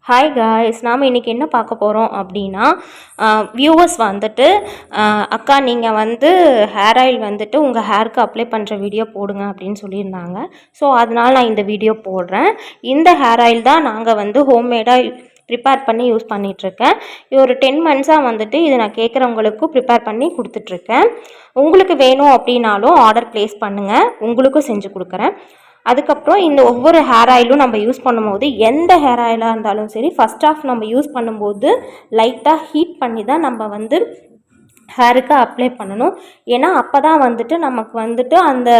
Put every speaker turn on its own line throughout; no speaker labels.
Hi guys, நாம் இன்றைக்கி என்ன பார்க்க போகிறோம் அப்படின்னா, வியூவர்ஸ் வந்துட்டு அக்கா நீங்கள் வந்து ஹேர் ஆயில் வந்துட்டு உங்கள் ஹேருக்கு அப்ளை பண்ணுற வீடியோ போடுங்க அப்படின்னு சொல்லியிருந்தாங்க. ஸோ அதனால் நான் இந்த வீடியோ போடுறேன். இந்த ஹேர் ஆயில் தான் நாங்கள் வந்து ஹோம்மேடாக ப்ரிப்பேர் பண்ணி யூஸ் பண்ணிகிட்ருக்கேன். ஒரு 10 மந்த்ஸாக வந்துட்டு இதை நான் கேட்குறவங்களுக்கும் ப்ரிப்பேர் பண்ணி கொடுத்துட்ருக்கேன். உங்களுக்கு வேணும் அப்படின்னாலும் ஆர்டர் ப்ளேஸ் பண்ணுங்கள், உங்களுக்கும் செஞ்சு கொடுக்குறேன். அதுக்கப்புறம் இந்த ஒவ்வொரு ஹேர் ஆயிலும் நம்ம யூஸ் பண்ணும்போது எந்த ஹேர் ஆயிலாக இருந்தாலும் சரி, ஃபஸ்ட் ஆஃப் நம்ம யூஸ் பண்ணும்போது லைட்டாக ஹீட் பண்ணி தான் நம்ம வந்து ஹேருக்கு அப்ளை பண்ணணும். ஏன்னா அப்போ தான் வந்துட்டு நமக்கு வந்துட்டு அந்த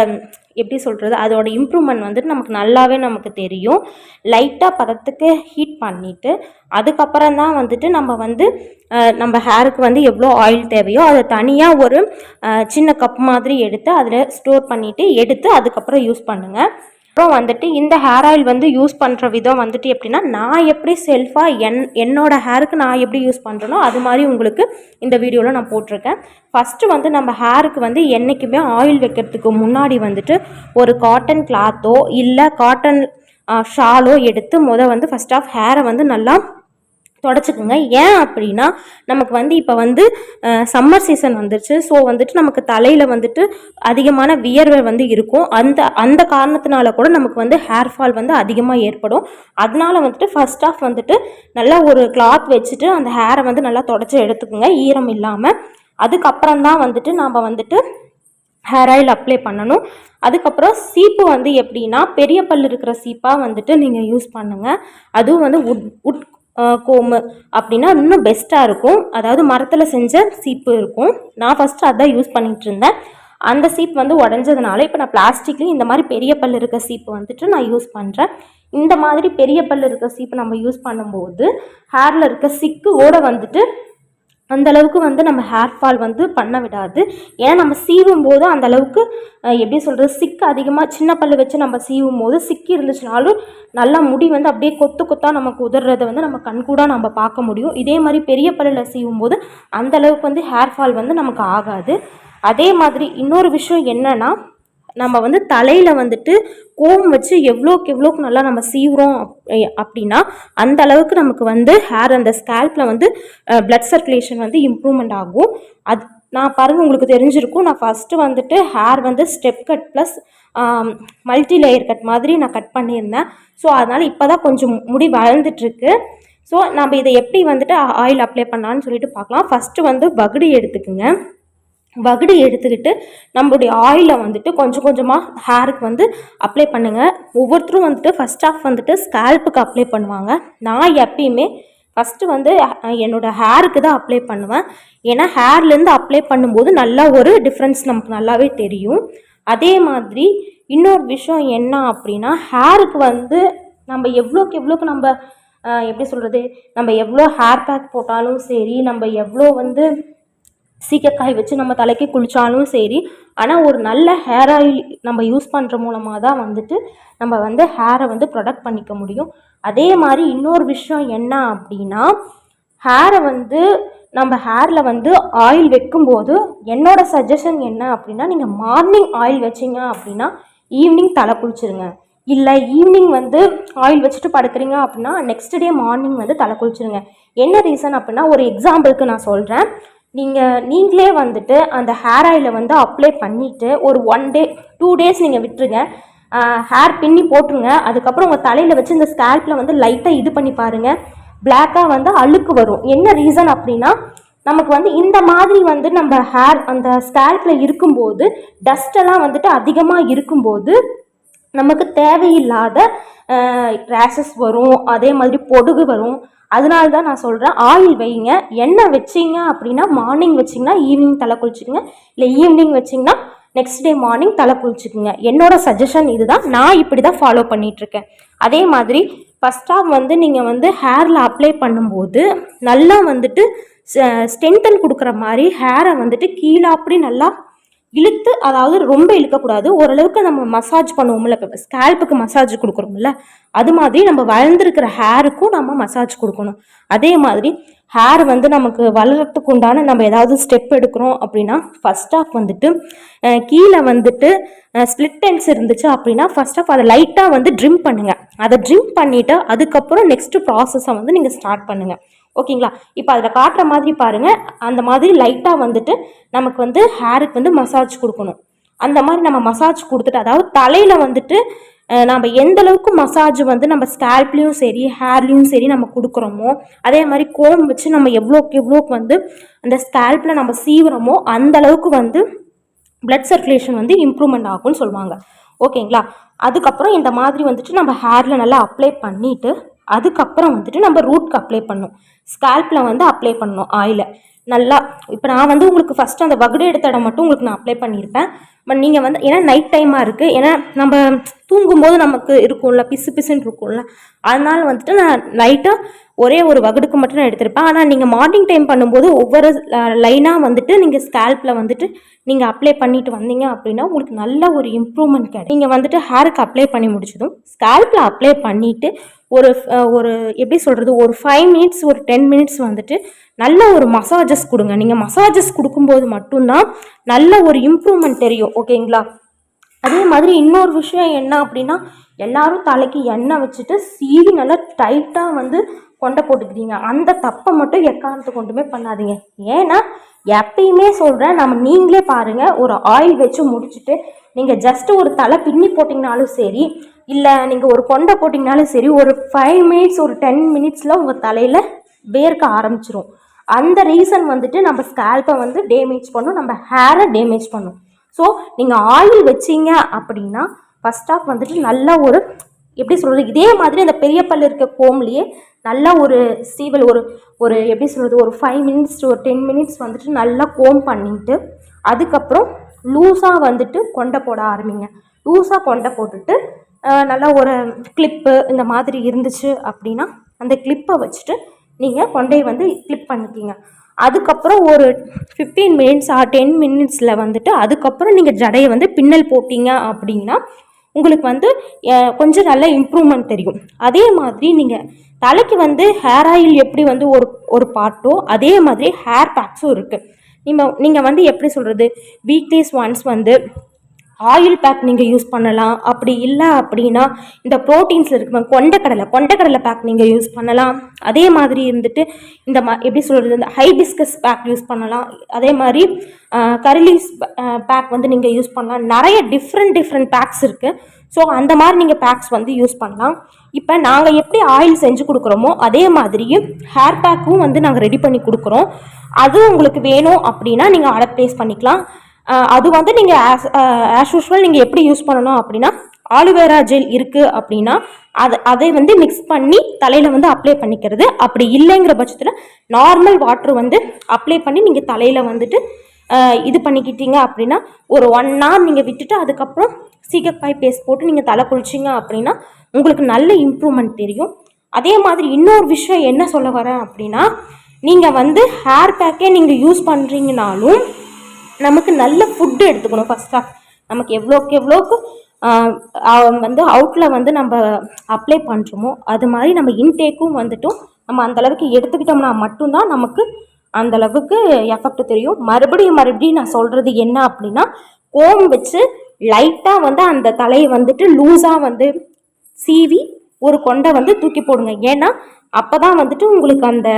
எப்படி சொல்கிறது, அதோட இம்ப்ரூவ்மெண்ட் வந்துட்டு நமக்கு நல்லாவே நமக்கு தெரியும். லைட்டாக பதத்துக்கு ஹீட் பண்ணிவிட்டு அதுக்கப்புறம் தான் வந்துட்டு நம்ம வந்து நம்ம ஹேருக்கு வந்து எவ்வளோ ஆயில் தேவையோ அதை தனியாக ஒரு சின்ன கப் மாதிரி எடுத்து அதில் ஸ்டோர் பண்ணிவிட்டு எடுத்து அதுக்கப்புறம் யூஸ் பண்ணுங்கள். அப்புறம் வந்துட்டு இந்த ஹேர் ஆயில் வந்து யூஸ் பண்ணுற விதம் வந்துட்டு எப்படின்னா, நான் எப்படி செல்ஃபாக என்னோடய ஹேருக்கு நான் எப்படி யூஸ் பண்ணுறேனோ அது மாதிரி உங்களுக்கு இந்த வீடியோவில் நான் போட்டிருக்கேன். ஃபஸ்ட்டு வந்து நம்ம ஹேருக்கு வந்து என்றைக்குமே ஆயில் வைக்கிறதுக்கு முன்னாடி வந்துட்டு ஒரு காட்டன் கிளாத்தோ இல்லை காட்டன் ஷாலோ எடுத்து வந்து ஃபஸ்ட் ஆஃப் ஹேரை வந்து நல்லா தொடச்சிக்குங்க. ஏன் அப்படின்னா, நமக்கு வந்து இப்போ வந்து சம்மர் சீசன் வந்துருச்சு. ஸோ வந்துட்டு நமக்கு தலையில் வந்துட்டு அதிகமான வியர்வை வந்து இருக்கும். அந்த காரணத்தினால கூட நமக்கு வந்து ஹேர் ஃபால் வந்து அதிகமாக ஏற்படும். அதனால வந்துட்டு ஃபர்ஸ்ட் ஆஃப் வந்துட்டு நல்லா ஒரு கிளாத் வச்சுட்டு அந்த ஹேரை வந்து நல்லா தொடச்சி எடுத்துக்குங்க, ஈரம் இல்லாமல். அதுக்கப்புறம் தான் வந்துட்டு நாம் வந்துட்டு ஹேர் ஆயில் அப்ளை பண்ணணும். அதுக்கப்புறம் சீப்பு வந்து எப்படின்னா, பெரிய பல் இருக்கிற சீப்பாக வந்துட்டு நீங்கள் யூஸ் பண்ணுங்கள். அதுவும் வந்து உட் கோமு அப்படின்னா இன்னும் பெஸ்ட்டாக இருக்கும். அதாவது மரத்தில் செஞ்ச சீப்பு இருக்கும். நான் ஃபஸ்ட்டு அதான் யூஸ் பண்ணிகிட்டு இருந்தேன். அந்த சீப் வந்து உடஞ்சதுனால இப்போ நான் பிளாஸ்டிக்லேயும் இந்த மாதிரி பெரிய பல் இருக்க சீப்பு வந்துட்டு நான் யூஸ் பண்ணுறேன். இந்த மாதிரி பெரிய பல் இருக்க சீப்பு நம்ம யூஸ் பண்ணும்போது ஹேரில் இருக்க சிக்கோட வந்துட்டு அந்தளவுக்கு வந்து நம்ம ஹேர் ஃபால் வந்து பண்ண விடாது. ஏன்னா நம்ம சீவும் போது அந்தளவுக்கு எப்படி சொல்கிறது, சிக்கு அதிகமாக சின்ன பல்லு வச்சு நம்ம சீவும் போது சிக்கி இருந்துச்சுனாலும் நல்லா முடி வந்து அப்படியே கொத்து கொத்தாக நமக்கு உதறதை வந்து நம்ம கண்கூடாக நம்ம பார்க்க முடியும். இதே மாதிரி பெரிய பல்லில் சீவும் போது அந்தளவுக்கு வந்து ஹேர் ஃபால் வந்து நமக்கு ஆகாது. அதே மாதிரி இன்னொரு விஷயம் என்னென்னா, நம்ம வந்து தலையில் வந்துட்டு கோம் வச்சு எவ்வளோக்கு நல்லா நம்ம சீவுறோம் அப்படின்னா அந்த அளவுக்கு நமக்கு வந்து ஹேர் அந்த ஸ்கேல்பில் வந்து பிளட் சர்க்குலேஷன் வந்து இம்ப்ரூவ்மெண்ட் ஆகும். அது நான் பாருங்கள், உங்களுக்கு தெரிஞ்சிருக்கும். நான் ஃபஸ்ட்டு வந்துட்டு ஹேர் வந்து step cut plus multi layer cut மாதிரி நான் கட் பண்ணியிருந்தேன். ஸோ அதனால் இப்போ தான் கொஞ்சம் முடி வளர்ந்துட்டுருக்கு. ஸோ நம்ம இதை எப்படி வந்துட்டு ஆயில் அப்ளை பண்ணலான்னு சொல்லிட்டு பார்க்கலாம். ஃபஸ்ட்டு வந்து வகுடு எடுத்துக்குங்க. வகுடு எடுத்துக்கிட்டு நம்மளுடைய ஆயிலை வந்துட்டு கொஞ்சம் கொஞ்சமாக ஹேருக்கு வந்து அப்ளை பண்ணுங்கள். ஒவ்வொருத்தரும் வந்துட்டு ஃபஸ்ட் ஆஃப் வந்துட்டு ஸ்கேல்ப்புக்கு அப்ளை பண்ணுவாங்க. நான் எப்பயுமே ஃபஸ்ட்டு வந்து என்னோடய ஹேருக்கு தான் அப்ளை பண்ணுவேன். ஏன்னா ஹேர்லேருந்து அப்ளை பண்ணும்போது நல்லா ஒரு டிஃப்ரென்ஸ் நமக்கு நல்லாவே தெரியும். அதே மாதிரி இன்னொரு விஷயம் என்ன அப்படின்னா, ஹேருக்கு வந்து நம்ம எவ்வளோக்கு நம்ம எப்படி சொல்கிறது, நம்ம எவ்வளோ ஹேர் பேக் போட்டாலும் சரி, நம்ம எவ்வளோ வந்து சீக்காய் வச்சு நம்ம தலைக்கு குளித்தாலும் சரி, ஆனால் ஒரு நல்ல ஹேர் ஆயில் நம்ம யூஸ் பண்ணுற மூலமாக தான் வந்துட்டு நம்ம வந்து ஹேரை வந்து ப்ரொடக்ட் பண்ணிக்க முடியும். அதே மாதிரி இன்னொரு விஷயம் என்ன அப்படின்னா, ஹேரை வந்து நம்ம ஹேரில் வந்து ஆயில் வைக்கும்போது என்னோடய சஜஷன் என்ன அப்படின்னா, நீங்கள் மார்னிங் ஆயில் வச்சிங்க அப்படின்னா ஈவினிங் தலை குளிச்சிருங்க. இல்லை ஈவினிங் வந்து ஆயில் வச்சுட்டு படுக்கிறீங்க அப்படின்னா நெக்ஸ்ட் டே மார்னிங் வந்து தலை குளிச்சிருங்க. என்ன ரீசன் அப்படின்னா, ஒரு எக்ஸாம்பிளுக்கு நான் சொல்கிறேன். நீங்களே வந்துட்டு அந்த ஹேர் ஆயிலை வந்து அப்ளை பண்ணிவிட்டு ஒரு 1 day 2 days நீங்கள் விட்டுருங்க. ஹேர் பின்னி போட்டுருங்க. அதுக்கப்புறம் உங்கள் தலையில் வச்சு இந்த ஸ்கேல்பில் வந்து லைட்டாக இது பண்ணி பாருங்கள், பிளாக்காக வந்து அழுக்கு வரும். என்ன ரீசன் அப்படின்னா, நமக்கு வந்து இந்த மாதிரி வந்து நம்ம ஹேர் அந்த ஸ்கேல்பில் இருக்கும்போது டஸ்டெல்லாம் வந்துட்டு அதிகமாக இருக்கும்போது நமக்கு தேவையில்லாத ரேஷஸ் வரும், அதே மாதிரி பொடுகு வரும். அதனால தான் நான் சொல்கிறேன், ஆயில் வைங்க. எண்ணெய் வச்சிங்க அப்படின்னா மார்னிங் வச்சிங்கன்னா ஈவினிங் தலை குளிச்சுக்குங்க. இல்லை ஈவினிங் வச்சிங்கன்னா நெக்ஸ்ட் டே மார்னிங் தலை குளிச்சுக்குங்க. என்னோடய சஜஷன் இதுதான். நான் இப்படி தான் ஃபாலோ பண்ணிகிட்ருக்கேன். அதே மாதிரி ஃபஸ்ட்டாக வந்து நீங்கள் வந்து ஹேரில் அப்ளை பண்ணும்போது நல்லா வந்துட்டு ஸ்ட்ரென்தன் கொடுக்குற மாதிரி ஹேரை வந்துட்டு கீழே அப்படி நல்லா இழுத்து, அதாவது ரொம்ப இழுக்கக்கூடாது, ஓரளவுக்கு நம்ம மசாஜ் பண்ணுவோம்ல, இப்போ ஸ்கேல்ப்புக்கு மசாஜ் கொடுக்குறோம்ல, அது மாதிரி நம்ம வளர்ந்துருக்கிற ஹேருக்கும் நம்ம மசாஜ் கொடுக்கணும். அதே மாதிரி ஹேர் வந்து நமக்கு வளர்கிறதுக்கு உண்டான நம்ம ஏதாவது ஸ்டெப் எடுக்கிறோம் அப்படின்னா ஃபர்ஸ்ட் ஆஃப் வந்துட்டு கீழே வந்துட்டு ஸ்பிளிட் எண்ட்ஸ் இருந்துச்சு அப்படின்னா ஃபர்ஸ்ட் ஆஃப் அதை லைட்டாக வந்து ட்ரிம் பண்ணுங்கள். அதை ட்ரிம் பண்ணிவிட்டு அதுக்கப்புறம் நெக்ஸ்ட் ப்ராசஸை வந்து நீங்கள் ஸ்டார்ட் பண்ணுங்கள். ஓகேங்களா? இப்போ அதில் காட்டுற மாதிரி பாருங்கள், அந்த மாதிரி லைட்டாக வந்துட்டு நமக்கு வந்து ஹேருக்கு வந்து மசாஜ் கொடுக்கணும். அந்த மாதிரி நம்ம மசாஜ் கொடுத்துட்டு, அதாவது தலையில் வந்துட்டு நம்ம எந்த அளவுக்கு மசாஜ் வந்து நம்ம ஸ்கேல்ப்லேயும் சரி ஹேர்லேயும் சரி நம்ம கொடுக்குறோமோ, அதே மாதிரி கோம் வச்சு நம்ம எவ்வளோக்கு வந்து அந்த ஸ்கேல்பில் நம்ம சீவுறோமோ அந்த அளவுக்கு வந்து பிளட் சர்க்குலேஷன் வந்து இம்ப்ரூவ்மெண்ட் ஆகும்னு சொல்லுவாங்க. ஓகேங்களா? அதுக்கப்புறம் இந்த மாதிரி வந்துட்டு நம்ம ஹேரில் நல்லா அப்ளை பண்ணிவிட்டு அதுக்கப்புறம் வந்துட்டு நம்ம ரூட்க்கு அப்ளை பண்ணணும். ஸ்கேல்பில் வந்து அப்ளை பண்ணணும் ஆயிலை நல்லா. இப்போ நான் வந்து உங்களுக்கு ஃபஸ்ட்டு அந்த வகுடு எடுத்த இடம் மட்டும் உங்களுக்கு நான் அப்ளை பண்ணியிருப்பேன். பட் நீங்கள் வந்து ஏன்னா நைட் டைமாக இருக்குது, ஏன்னா நம்ம தூங்கும்போது நமக்கு இருக்கும்ல பிசு பிசுன்னு இருக்கும்ல, அதனால வந்துட்டு நான் லைட்டாக ஒரே ஒரு வகுடுக்கு மட்டும் நான் எடுத்திருப்பேன். ஆனால் நீங்கள் மார்னிங் டைம் பண்ணும்போது ஒவ்வொரு லைனாக வந்துட்டு நீங்கள் ஸ்கேல்பில் வந்துட்டு நீங்கள் அப்ளை பண்ணிட்டு வந்தீங்க அப்படின்னா உங்களுக்கு நல்ல ஒரு இம்ப்ரூவ்மெண்ட் கிடைக்கும். நீங்கள் வந்துட்டு ஹேருக்கு அப்ளை பண்ணி முடிச்சதும் ஸ்கேல்பில் அப்ளை பண்ணிவிட்டு ஒரு ஒரு எப்படி சொல்கிறது, ஒரு 5 மினிட்ஸ் ஒரு 10 மினிட்ஸ் வந்துட்டு நல்ல ஒரு மசாஜஸ் கொடுங்க. நீங்கள் மசாஜஸ் கொடுக்கும்போது மட்டும்தான் நல்ல ஒரு இம்ப்ரூவ்மெண்ட் தெரியும். ஓகேங்களா? அதே மாதிரி இன்னொரு விஷயம் என்ன அப்படின்னா, எல்லாரும் தலைக்கு எண்ணெய் வச்சுட்டு சீவி நல்லா டைட்டாக வந்து கொண்டை போட்டுக்கிறீங்க. அந்த தப்பை மட்டும் எக்காரணத்தை கொண்டுமே பண்ணாதீங்க. ஏன்னா எப்பயுமே சொல்கிறேன், நீங்களே பாருங்கள், ஒரு ஆயில் வச்சு முடிச்சுட்டு நீங்கள் ஜஸ்ட் ஒரு தலை பின்னி போட்டிங்கனாலும் சரி, இல்லை நீங்கள் ஒரு கொண்டை போட்டிங்கனாலும் சரி, ஒரு 5 மினிட்ஸ் ஒரு 10 மினிட்ஸில் உங்கள் தலையில் வேர்க்க ஆரம்பிச்சிரும். அந்த ரீசன் வந்துட்டு நம்ம ஸ்கேல்பை வந்து டேமேஜ் பண்ணும், நம்ம ஹேரை டேமேஜ் பண்ணும். ஸோ நீங்கள் ஆயில் வச்சிங்க அப்படின்னா ஃபஸ்ட் ஆஃப் வந்துட்டு நல்லா ஒரு எப்படி சொல்கிறது, இதே மாதிரி அந்த பெரிய பல் இருக்க கோம்லேயே நல்லா ஒரு சீவல் ஒரு ஒரு எப்படி சொல்கிறது, ஒரு 5 மினிட்ஸ் ஒரு 10 மினிட்ஸ் வந்துட்டு நல்லா கோம் பண்ணிட்டு அதுக்கப்புறம் லூஸாக வந்துட்டு கொண்டை போட ஆரம்பிங்க. லூஸாக கொண்டை போட்டுட்டு நல்லா ஒரு கிளிப்பு இந்த மாதிரி இருந்துச்சு அப்படின்னா அந்த கிளிப்பை வச்சுட்டு நீங்கள் கொண்டையை வந்து கிளிப் பண்ணிக்கிங்க. அதுக்கப்புறம் ஒரு 15 மினிட்ஸ் 10 மினிட்ஸில் வந்துட்டு அதுக்கப்புறம் நீங்கள் ஜடையை வந்து பின்னல் போட்டிங்க அப்படின்னா உங்களுக்கு வந்து கொஞ்சம் நல்ல இம்ப்ரூவ்மெண்ட் தெரியும். அதே மாதிரி நீங்கள் தலைக்கு வந்து ஹேர் ஆயில் எப்படி வந்து ஒரு பார்ட்டோ அதே மாதிரி ஹேர் பேக்ஸும் இருக்குது. நீங்கள் வந்து எப்படி சொல்கிறது, வீக்லீஸ் ஒன்ஸ் வந்து ஆயில் பேக் நீங்கள் யூஸ் பண்ணலாம். அப்படி இல்லை அப்படின்னா இந்த ப்ரோட்டீன்ஸில் இருக்க கொண்டைக்கடலை பேக் நீங்கள் யூஸ் பண்ணலாம். அதே மாதிரி இருந்துட்டு இந்த எப்படி சொல்கிறது, இந்த ஹைபிஸ்கஸ் பேக் யூஸ் பண்ணலாம். அதே மாதிரி கரிலீஸ் பேக் வந்து நீங்கள் யூஸ் பண்ணலாம். நிறைய டிஃப்ரெண்ட் பேக்ஸ் இருக்குது. ஸோ அந்த மாதிரி நீங்கள் பேக்ஸ் வந்து யூஸ் பண்ணலாம். இப்போ நாங்கள் எப்படி ஆயில் செஞ்சு கொடுக்குறோமோ அதே மாதிரியும் ஹேர் பேக்கும் வந்து நாங்கள் ரெடி பண்ணி கொடுக்குறோம். அது உங்களுக்கு வேணும் அப்படின்னா நீங்கள் ஆர்டர் ப்ளேஸ் பண்ணிக்கலாம். அது வந்து நீங்கள் ஆஸ் யூஷுவல் நீங்கள் எப்படி யூஸ் பண்ணணும் அப்படின்னா, ஆலிவேரா ஜெல் இருக்குது அப்படின்னா அதை வந்து மிக்ஸ் பண்ணி தலையில் வந்து அப்ளை பண்ணிக்கிறது. அப்படி இல்லைங்கிற பட்சத்தில் நார்மல் வாட்ரு வந்து அப்ளை பண்ணி நீங்கள் தலையில் வந்துட்டு இது பண்ணிக்கிட்டீங்க அப்படின்னா ஒரு 1 hour நீங்கள் விட்டுட்டு அதுக்கப்புறம் சீக்கக்காய் பேஸ்ட் போட்டு நீங்கள் தலை குளிச்சிங்க அப்படின்னா உங்களுக்கு நல்ல இம்ப்ரூவ்மெண்ட் தெரியும். அதே மாதிரி இன்னொரு விஷயம் என்ன சொல்ல வரேன் அப்படின்னா, நீங்கள் வந்து ஹேர் பேக்கே நீங்கள் யூஸ் பண்ணுறீங்கனாலும் நமக்கு நல்ல ஃபுட்டு எடுத்துக்கணும். ஃபர்ஸ்ட் ஆஃப் நமக்கு எவ்வளோக்கு வந்து அவுட்டில் வந்து நம்ம அப்ளை பண்ணுறோமோ அது மாதிரி நம்ம இன்டேக்கும் வந்துட்டும் நம்ம அந்தளவுக்கு எடுத்துக்கிட்டோம்னா மட்டும்தான் நமக்கு அந்தளவுக்கு எஃபெக்ட் தெரியும். மறுபடியும் நான் சொல்கிறது என்ன அப்படின்னா, கோம் வச்சு லைட்டாக வந்து அந்த தலையை வந்துட்டு லூஸாக வந்து சீவி ஒரு கொண்டை வந்து தூக்கி போடுங்க. ஏன்னா அப்போ தான் வந்துட்டு உங்களுக்கு அந்த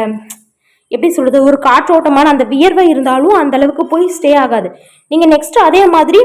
எப்படி சொல்கிறது, ஒரு காற்றோட்டமான அந்த வியர்வை இருந்தாலும் அந்த அளவுக்கு போய் ஸ்டே ஆகாது. நீங்கள் நெக்ஸ்ட்டு அதே மாதிரி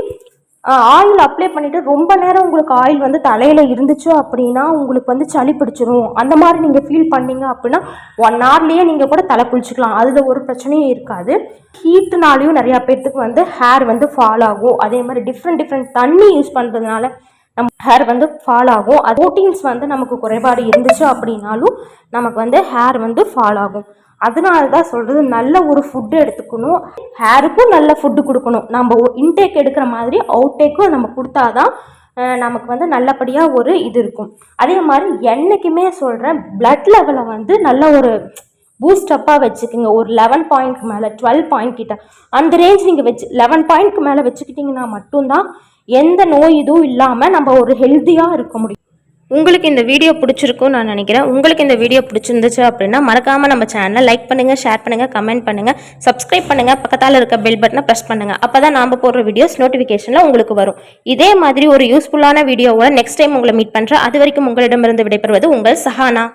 ஆயில் அப்ளை பண்ணிவிட்டு ரொம்ப நேரம் உங்களுக்கு ஆயில் வந்து தலையில் இருந்துச்சு அப்படின்னா உங்களுக்கு வந்து சளி பிடிச்சிரும். அந்த மாதிரி நீங்கள் ஃபீல் பண்ணீங்க அப்படின்னா 1 hourலேயே நீங்கள் கூட தலை குளிச்சுக்கலாம். அதில் ஒரு பிரச்சனையும் இருக்காது. ஹீட்டுனாலையும் நிறையா பேர்த்துக்கு வந்து ஹேர் வந்து ஃபால் ஆகும். அதே மாதிரி டிஃப்ரெண்ட் தண்ணி யூஸ் பண்ணுறதுனால நம்ம ஹேர் வந்து ஃபால் ஆகும். ப்ரோட்டீன்ஸ் வந்து நமக்கு குறைபாடு இருந்துச்சு அப்படின்னாலும் நமக்கு வந்து ஹேர் வந்து ஃபால் ஆகும். அதனால தான் சொல்கிறது, நல்ல ஒரு ஃபுட்டு எடுத்துக்கணும். ஹேருக்கும் நல்ல ஃபுட்டு கொடுக்கணும். நம்ம இன்டேக் எடுக்கிற மாதிரி அவுட்டேக்கும் நம்ம கொடுத்தாதான் நமக்கு வந்து நல்லபடியாக ஒரு இது இருக்கும். அதே மாதிரி என்றைக்குமே சொல்கிறேன், பிளட் லெவலை வந்து நல்ல ஒரு பூஸ்டப்பாக வச்சுக்கோங்க. ஒரு 11 பாயிண்ட்க்கு மேலே 12 பாயிண்ட் கிட்ட அந்த ரேஞ்ச் நீங்கள் 11 பாயிண்ட்க்கு மேலே வச்சுக்கிட்டிங்கன்னா மட்டும்தான் எந்த நோய் இதுவும் இல்லாமல் நம்ம ஒரு ஹெல்த்தியாக இருக்க முடியும். உங்களுக்கு இந்த வீடியோ பிடிச்சிருக்கும்னு நான் நினைக்கிறேன். உங்களுக்கு இந்த வீடியோ பிடிச்சிருந்துச்சு அப்படின்னா மறக்காமல் நம்ம சேனலை லைக் பண்ணுங்கள், ஷேர் பண்ணுங்கள், கமெண்ட் பண்ணுங்கள், சப்ஸ்கிரைப் பண்ணுங்கள், பக்கத்தால் இருக்க பெல் பட்டனை ப்ரெஸ் பண்ணுங்கள். அப்போ தான் நாம் போடுற வீடியோஸ் நோட்டிஃபிகேஷனில் உங்களுக்கு வரும். இதே மாதிரி ஒரு யூஸ்ஃபுல்லான வீடியோவோட நெக்ஸ்ட் டைம் உங்களை மீட் பண்ணுறேன். அது வரைக்கும் உங்களிடமிருந்து விடைபெறுவது உங்கள் சஹானா.